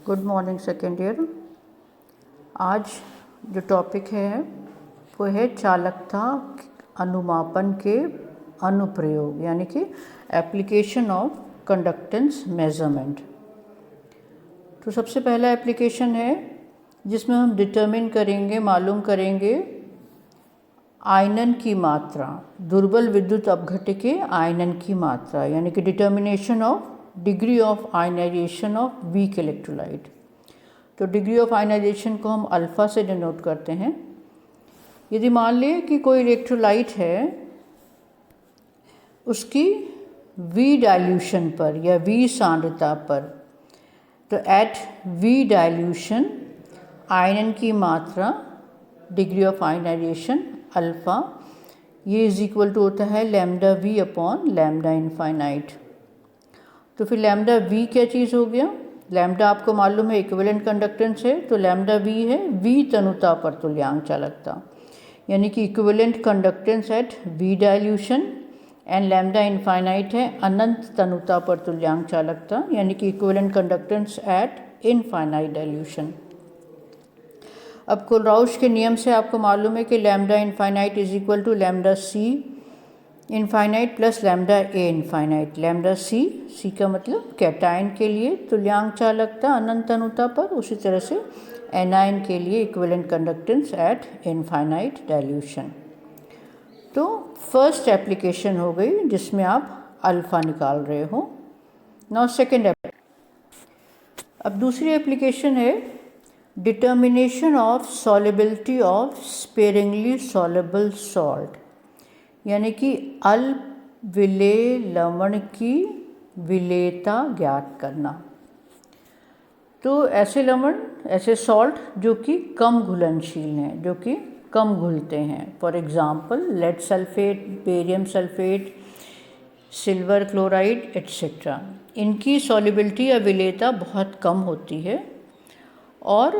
Good morning second year. आज जो topic है वो है चालकता अनुमापन के अनुप्रयोग, यानी कि एप्लीकेशन ऑफ कंडक्टेंस मेजरमेंट। तो सबसे पहला एप्लीकेशन है जिसमें हम डिटरमिन करेंगे, मालूम करेंगे आयनन की मात्रा, दुर्बल विद्युत अपघट्य के आयनन की मात्रा, यानी कि determination of degree of ionization of weak electrolyte. तो डिग्री ऑफ आयनाइजेशन को हम अल्फ़ा से डिनोट करते हैं। यदि मान लें कि कोई इलेक्ट्रोलाइट है, उसकी वी डाइल्यूशन पर या वी सांद्रता पर, तो एट वी डाइल्यूशन आयनन की मात्रा डिग्री ऑफ आयनाइजेशन अल्फ़ा, ये इज इक्वल टू होता है lambda we upon lambda infinite. तो फिर लैम्डा वी क्या चीज़ हो गया? लैम्डा आपको मालूम है इक्विवेलेंट कंडक्टेंस है, तो लैम्डा वी है वी तनुता पर तुल्यांक चालकता, यानी कि equivalent conductance at V dilution and lambda infinite है अनंत तनुता पर तुल्यांक चालकता, यानी कि equivalent conductance at infinite dilution. अब कोलराउश के नियम से आपको मालूम है कि lambda infinite is equal to lambda C infinite plus lambda A infinite. Lambda C का मतलब कैटायन के लिए तुल्यांक चालकता अनंत तनुता पर, उसी तरह से एनायन के लिए equivalent conductance at infinite dilution. तो फर्स्ट एप्लीकेशन हो गई जिसमें आप अल्फ़ा निकाल रहे हो। नाउ सेकेंड अब दूसरी एप्लीकेशन है determination of solubility of sparingly soluble salt, यानी कि अल्प विलेय लवण की विलेयता ज्ञात करना। तो ऐसे लवण, ऐसे सॉल्ट जो कि कम घुलनशील हैं, जो कि कम घुलते हैं, for example lead sulphate, barium sulphate, silver chloride etcetera, इनकी सॉल्युबिलिटी या विलेयता बहुत कम होती है और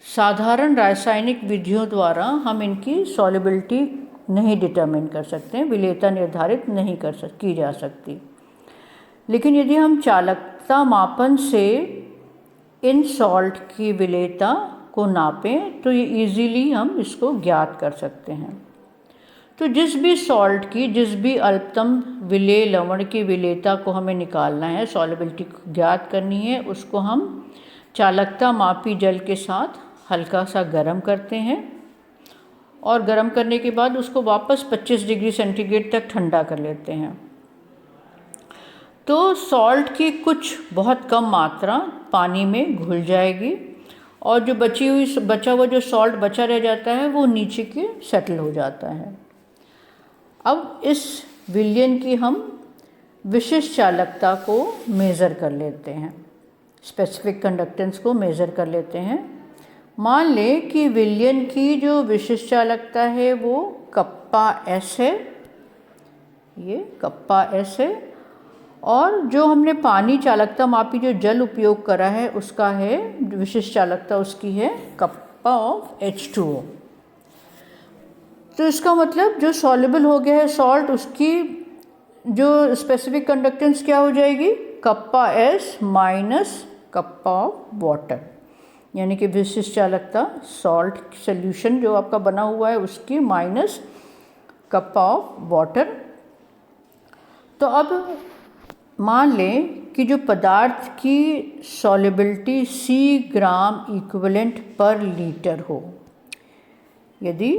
साधारण रासायनिक विधियों द्वारा हम इनकी सॉल्युबिलिटी नहीं डिटरमिन कर सकते हैं, विलेयता निर्धारित नहीं की जा सकती। लेकिन यदि हम चालकता मापन से इन सॉल्ट की विलेयता को नापें तो ये इजीली हम इसको ज्ञात कर सकते हैं। तो जिस भी सॉल्ट की, जिस भी अल्पतम विलेय लवण की विलेयता को हमें निकालना है, सॉल्युबिलिटी ज्ञात करनी है, उसको हम चालकता मापी जल के साथ हल्का सा गर्म करते हैं और गर्म करने के बाद उसको वापस 25 डिग्री सेंटीग्रेड तक ठंडा कर लेते हैं। तो सॉल्ट की कुछ बहुत कम मात्रा पानी में घुल जाएगी और जो बचा हुआ जो सॉल्ट बचा रह जाता है वो नीचे के सेटल हो जाता है। अब इस विलयन की हम विशिष्ट चालकता को मेज़र कर लेते हैं, स्पेसिफिक कंडक्टेंस को मेज़र कर लेते हैं। मान लें कि विलयन की जो विशिष्ट चालकता है वो कप्पा एस है, ये कप्पा एस है, और जो हमने पानी चालकता मापी जो जल उपयोग करा है उसका है विशिष्ट चालकता, उसकी है कप्पा ऑफ H2O। तो इसका मतलब जो सॉल्युबल हो गया है सॉल्ट, उसकी जो स्पेसिफिक कंडक्टेंस क्या हो जाएगी? Kappa S minus kappa of water, यानी कि विशिष्ट चालकता सॉल्ट सॉल्यूशन जो आपका बना हुआ है उसकी माइनस कप्पा ऑफ वाटर। तो अब मान लें कि जो पदार्थ की सॉल्युबिलिटी C ग्राम इक्विवेलेंट पर लीटर हो, यदि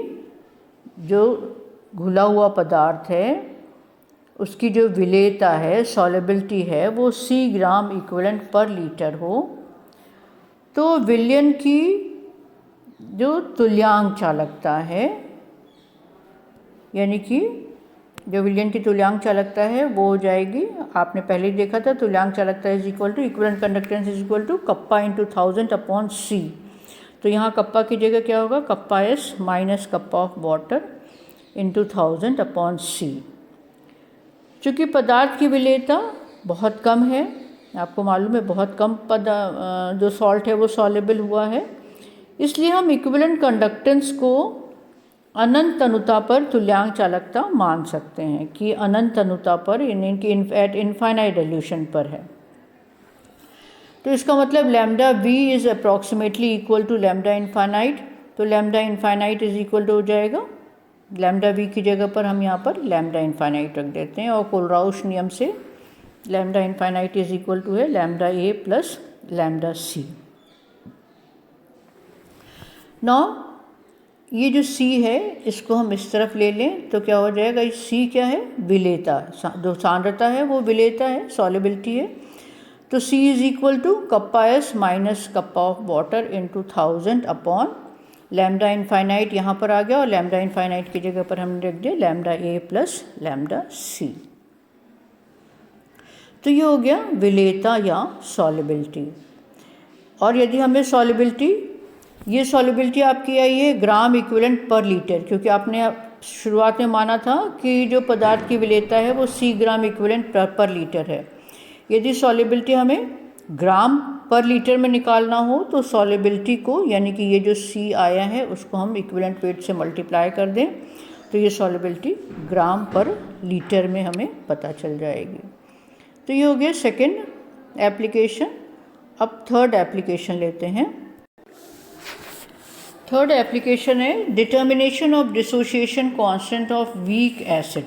जो घुला हुआ पदार्थ है उसकी जो विलेयता है, सॉल्युबिलिटी है, वो C ग्राम इक्विवेलेंट पर लीटर हो, तो विलयन की जो तुल्यांक चालकता है, यानी कि जो विलयन की तुल्यांक चालकता है वो हो जाएगी, आपने पहले ही देखा था, तुल्यांक चालकता is equal to equivalent conductance is equal to kappa into 1000 upon C। तो यहाँ कप्पा की जगह क्या होगा? Kappa S minus kappa of water into 1000 upon C। चूँकि पदार्थ की विलेयता बहुत कम है, आपको मालूम है बहुत कम जो सॉल्ट है वो सॉल्युबल हुआ है, इसलिए हम इक्विवेलेंट कंडक्टेंस को अनंत तनुता पर तुल्यांक चालकता मान सकते हैं कि अनंत तनुता पर, इनकी एट इनफाइनाइट डाइल्यूशन पर है। तो इसका मतलब lambda V is approximately equal to lambda infinite, तो lambda infinite is equal to हो जाएगा लैम्डा वी की जगह पर हम यहाँ पर लैम्डा इनफाइनाइट रख देते हैं, और कोलराउश नियम से lambda infinite is equal to है lambda A plus lambda C. Now ये जो C है इसको हम इस तरफ ले लें तो क्या हो जाएगा, C क्या है, विलेयता, जो सांद्रता है वो विलेयता है, सॉल्युबिलिटी है। तो C is equal to kappa S minus kappa of water into 1000 upon lambda infinite यहाँ पर आ गया, और लैम्डा इनफाइनाइट की जगह पर हमने रख दिया lambda A plus lambda C। तो ये हो गया विलेयता या सॉल्युबिलिटी। और यदि हमें सॉल्युबिलिटी, ये सॉल्युबिलिटी आपकी आई है ग्राम इक्विवेलेंट पर लीटर, क्योंकि आपने शुरुआत में माना था कि जो पदार्थ की विलेयता है वो C ग्राम इक्विवेलेंट पर लीटर है। यदि सॉल्युबिलिटी हमें ग्राम पर लीटर में निकालना हो तो सॉल्युबिलिटी को, यानी कि ये जो C आया है उसको हम इक्विवेलेंट वेट से मल्टीप्लाई कर दें तो ये सॉल्युबिलिटी ग्राम पर लीटर में हमें पता चल जाएगी। तो ये हो गया सेकेंड एप्लीकेशन। अब थर्ड एप्लीकेशन लेते हैं। थर्ड एप्लीकेशन है determination of dissociation constant of weak acid.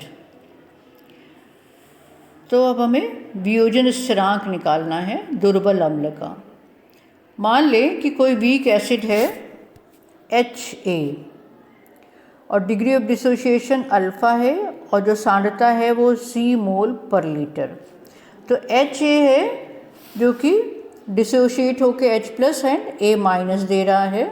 तो अब हमें वियोजन स्थिरांक निकालना है दुर्बल अम्ल का। मान लें कि कोई वीक एसिड है HA और डिग्री ऑफ डिसोसिएशन अल्फ़ा है और जो सांद्रता है वो C मोल पर लीटर। तो HA है जो कि डिसोशिएट होकर H plus and A minus दे रहा है।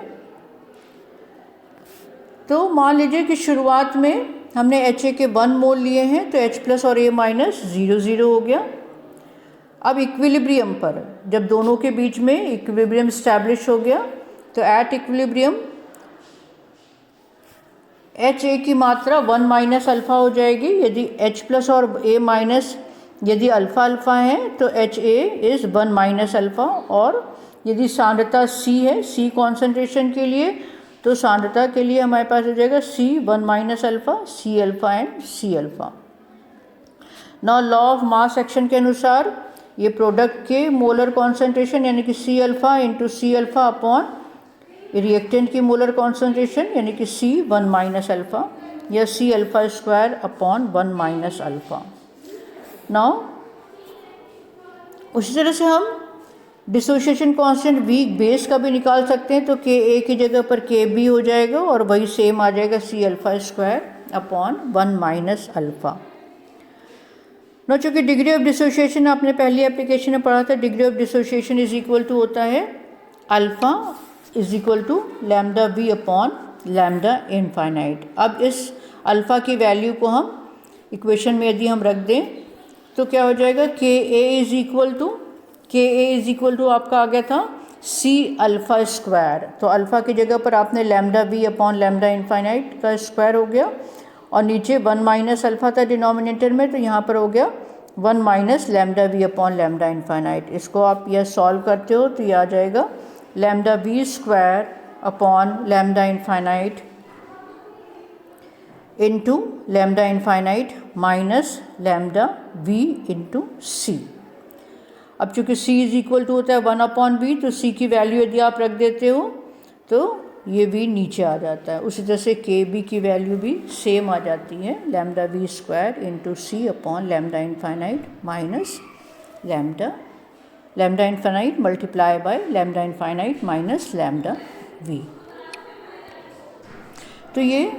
तो मान लीजिए कि शुरुआत में हमने HA के 1 मोल लिए हैं तो H प्लस और A माइनस 0 हो गया। अब इक्विलिब्रियम पर जब दोनों के बीच में इक्विलिब्रियम स्टैब्लिश हो गया तो एट इक्विलिब्रियम HA की मात्रा 1 माइनस अल्फ़ा हो जाएगी। यदि H प्लस और A माइनस यदि अल्फ़ा अल्फ़ा है तो HA इज़ 1 माइनस अल्फ़ा, और यदि सांद्रता C है, C कॉन्सेंट्रेशन के लिए, तो सांद्रता के लिए हमारे पास हो जाएगा C 1 minus alpha, C alpha and C alpha. Now law of mass action के अनुसार ये प्रोडक्ट के मोलर कॉन्सेंट्रेशन यानी कि C alpha into C alpha upon reactant की मोलर कॉन्सेंट्रेशन यानी कि C 1 माइनस अल्फ़ा या C alpha square upon 1 minus alpha. Now उसी तरह से हम डिसोसिएशन कांस्टेंट वीक बेस का भी निकाल सकते हैं। तो Ka की जगह पर Kb हो जाएगा और वही सेम आ जाएगा C alpha square upon 1 minus alpha. ना चूँकि डिग्री ऑफ डिसोसिएशन आपने पहली एप्लीकेशन में पढ़ा था, degree of dissociation is equal to होता है alpha is equal to lambda we upon lambda infinite. अब इस अल्फ़ा की वैल्यू को हम इक्वेशन में यदि हम रख दें तो क्या हो जाएगा, Ka इज इक्वल टू आपका आ गया था C अल्फ़ा स्क्वायर। तो अल्फ़ा की जगह पर आपने lambda we upon lambda infinite का स्क्वायर हो गया, और नीचे 1 माइनस अल्फ़ा था डिनोमिनेटर में, तो यहाँ पर हो गया 1 minus lambda we upon lambda infinite. इसको आप यह सॉल्व करते हो तो ये आ जाएगा lambda V square upon lambda infinite into lambda infinite minus lambda V into C. अब चूँकि C इज इक्वल टू होता है 1 अपॉन V, तो C की वैल्यू यदि आप रख देते हो तो ये V नीचे आ जाता है। उसी तरह से Kb की वैल्यू भी सेम आ जाती है, lambda V square into C upon lambda infinite minus lambda infinite multiply by lambda infinite minus lambda V। तो ये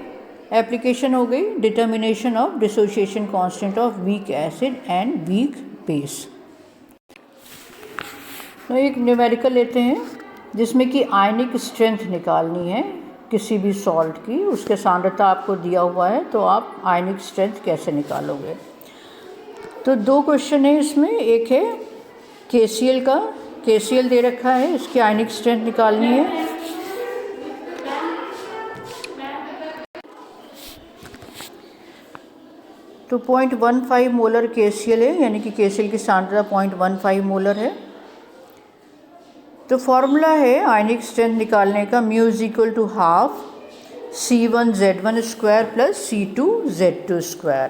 एप्लीकेशन हो गई determination of dissociation constant of weak acid and weak base. तो एक न्यूमेरिकल लेते हैं जिसमें कि आयनिक स्ट्रेंथ निकालनी है किसी भी सॉल्ट की, उसके सांद्रता आपको दिया हुआ है, तो आप आयनिक स्ट्रेंथ कैसे निकालोगे। तो 2 क्वेश्चन है इसमें, एक है KCl का, KCl दे रखा है, इसकी आयनिक स्ट्रेंथ निकालनी है। तो 0.15 मोलर KCl है, यानी कि KCl की सांद्रता 0.15 मोलर है। तो फॉर्मूला है आयनिक स्ट्रेंथ निकालने का, mu is equal to half C1Z1 square plus C2Z2 square.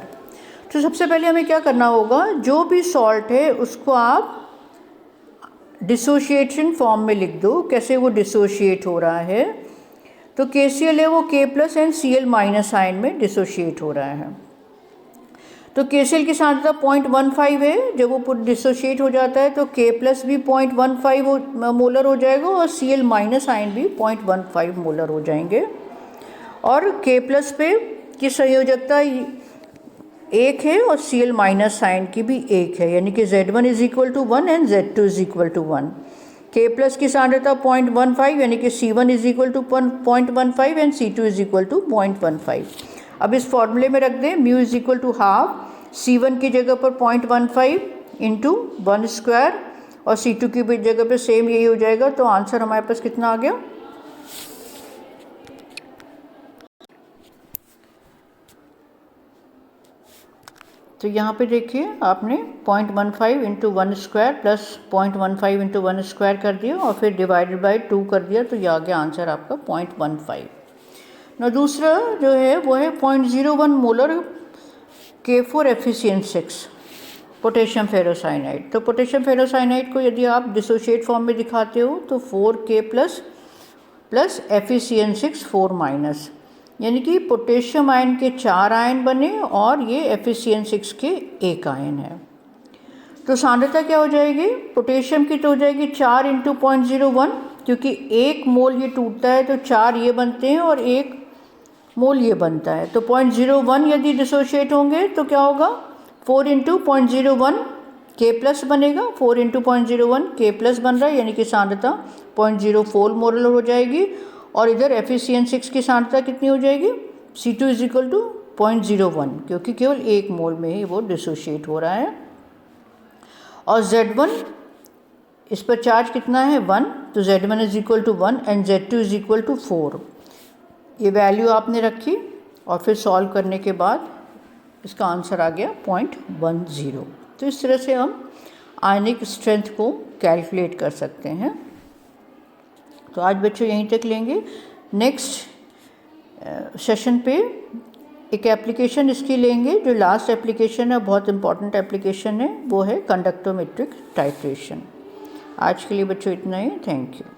तो सबसे पहले हमें क्या करना होगा, जो भी सॉल्ट है उसको आप डिसोशिएशन फॉर्म में लिख दो, कैसे वो डिसोशिएट हो रहा है। तो KCl है वो K plus and Cl minus ion में डिसोशिएट हो रहा है। तो KCl की सांद्रता 0.15 है, जब वो डिसोशिएट हो जाता है तो K प्लस भी 0.15 मोलर हो जाएगा और Cl माइनस आयन भी 0.15 मोलर हो जाएंगे। और K प्लस पे की संयोजकता 1 है और Cl माइनस आयन की भी 1 है, यानी कि Z1 is equal to 1 and Z2 is equal to 1। K plus की सांद्रता 0.15 यानी कि C1 is equal to 0.15 and C2 is equal to 0.15। अब इस फॉर्मूले में रख दें mu is equal to half C1 की जगह पर 0.15 इंटू 1 स्क्वायर और C2 की भी जगह पर सेम यही हो जाएगा। तो आंसर हमारे पास कितना आ गया? तो यहाँ पे देखिए आपने 0.15 into 1 square plus 0.15 into 1 square कर दिया और फिर डिवाइडेड बाय 2 कर दिया, तो ये आ गया आंसर आपका 0.15। ना दूसरा जो है वो है 0.01 मोलर K4FeCN6 पोटेशियम फेरोसाइनाइड। तो पोटेशियम फेरोसाइनाइड को यदि आप डिसोशिएट फॉर्म में दिखाते हो तो 4K प्लस FeCN6 4 माइनस, यानी कि पोटेशियम आयन के 4 आयन बने और ये FeCN6 के 1 आयन है। तो सांद्रता क्या हो जाएगी? पोटेशियम की तो हो जाएगी 4 इंटू 0.01, क्योंकि 1 मोल ये टूटता है तो 4 ये बनते हैं और 1 मोल ये बनता है। तो 0.01 यदि डिसोशिएट होंगे तो क्या होगा? 4 इंटू 0.01 K प्लस बनेगा, 4 इंटू 0.01 K प्लस बन रहा है, यानी कि सांद्रता 0.04 मोलर हो जाएगी। और इधर FeCN6 की सांद्रता कितनी हो जाएगी? C2 इज इक्वल टू 0.01, क्योंकि केवल 1 मोल में ही वो डिसोशिएट हो रहा है। और Z1 इस पर चार्ज कितना है? 1, तो Z1 is equal to 1 and Z2 is equal to 4। ये वैल्यू आपने रखी और फिर सॉल्व करने के बाद इसका आंसर आ गया 0.10। तो इस तरह से हम आयनिक स्ट्रेंथ को कैलकुलेट कर सकते हैं। तो आज बच्चों यहीं तक लेंगे। नेक्स्ट सेशन पे एक एप्लीकेशन इसकी लेंगे, जो लास्ट एप्लीकेशन है, बहुत इंपॉर्टेंट एप्लीकेशन है, वो है कंडक्टोमेट्रिक टाइट्रेशन। आज के लिए बच्चों इतना ही। Thank you.